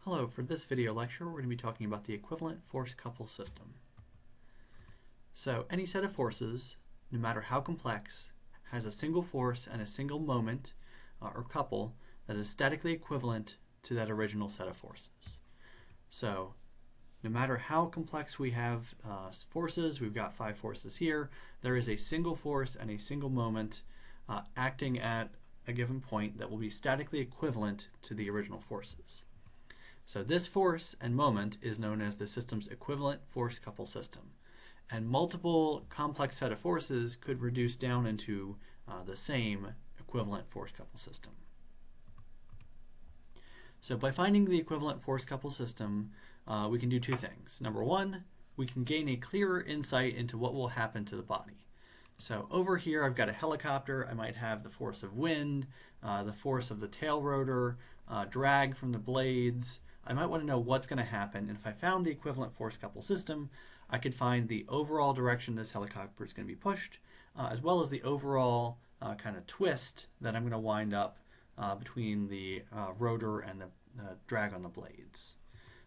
Hello, for this video lecture we're going to be talking about the equivalent force couple system. So any set of forces, no matter how complex, has a single force and a single moment or couple that is statically equivalent to that original set of forces. So no matter how complex we have forces, we've got 5 forces here, there is a single force and a single moment acting at a given point that will be statically equivalent to the original forces. So this force and moment is known as the system's equivalent force couple system. And multiple complex set of forces could reduce down into the same equivalent force couple system. So by finding the equivalent force couple system, we can do 2 things. Number 1, we can gain a clearer insight into what will happen to the body. So over here I've got a helicopter. I might have the force of wind, the force of the tail rotor, drag from the blades. I might want to know what's going to happen, and if I found the equivalent force couple system, I could find the overall direction this helicopter is going to be pushed, as well as the overall kind of twist that I'm going to wind up between the rotor and the drag on the blades.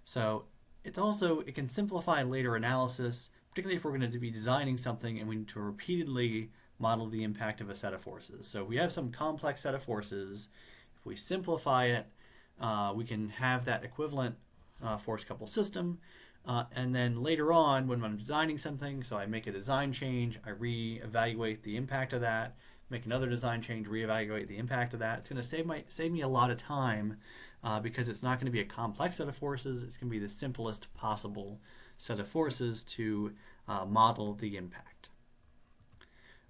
So it can simplify later analysis, particularly if we're going to be designing something and we need to repeatedly model the impact of a set of forces. So if we have some complex set of forces, if we simplify it, we can have that equivalent force couple system, and then later on when I'm designing something, so I make a design change, I re-evaluate the impact of that, make another design change, re-evaluate the impact of that. It's going to save me a lot of time because it's not going to be a complex set of forces. It's going to be the simplest possible set of forces to model the impact.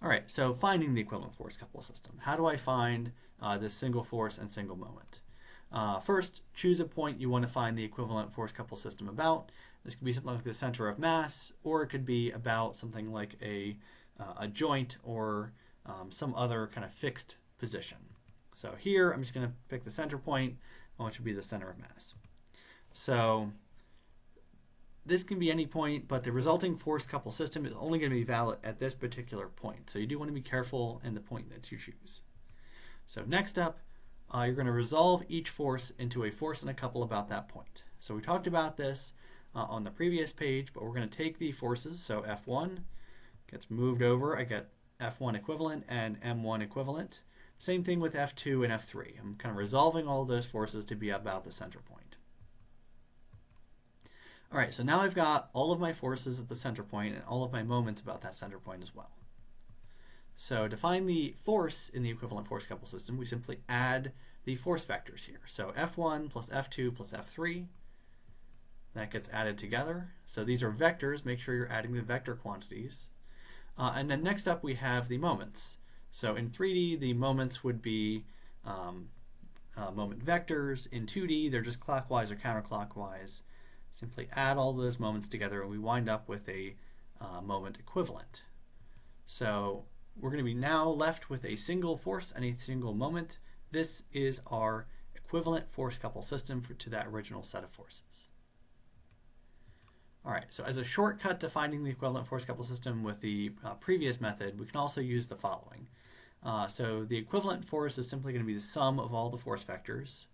All right, so finding the equivalent force couple system. How do I find this single force and single moment? First, choose a point you want to find the equivalent force couple system about. This could be something like the center of mass, or it could be about something like a joint or some other kind of fixed position. So here I'm just going to pick the center point, which would be the center of mass. So this can be any point, but the resulting force couple system is only going to be valid at this particular point. So you do want to be careful in the point that you choose. So next up, you're going to resolve each force into a force and a couple about that point. So we talked about this on the previous page, but we're going to take the forces. So F1 gets moved over. I get F1 equivalent and M1 equivalent. Same thing with F2 and F3. I'm kind of resolving all of those forces to be about the center point. All right, so now I've got all of my forces at the center point and all of my moments about that center point as well. So to find the force in the equivalent force couple system, we simply add the force vectors here. So F1 plus F2 plus F3, that gets added together. So these are vectors. Make sure you're adding the vector quantities. And then next up we have the moments. So in 3D, the moments would be moment vectors. In 2D, they're just clockwise or counterclockwise. Simply add all those moments together and we wind up with a moment equivalent. So we're going to be now left with a single force and a single moment. This is our equivalent force couple system to that original set of forces. All right, so as a shortcut to finding the equivalent force couple system with the previous method, we can also use the following. So the equivalent force is simply going to be the sum of all the force vectors.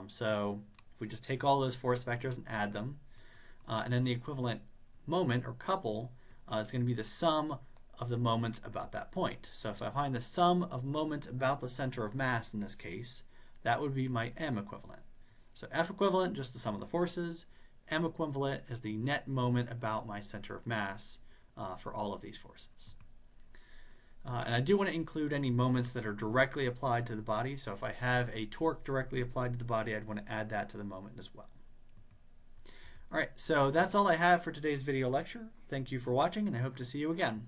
So if we just take all those force vectors and add them, and then the equivalent moment or couple, it's going to be the sum of the moments about that point. So if I find the sum of moments about the center of mass in this case, that would be my M equivalent. So F equivalent, just the sum of the forces. M equivalent is the net moment about my center of mass for all of these forces. And I do want to include any moments that are directly applied to the body. So if I have a torque directly applied to the body, I'd want to add that to the moment as well. All right, so that's all I have for today's video lecture. Thank you for watching, and I hope to see you again.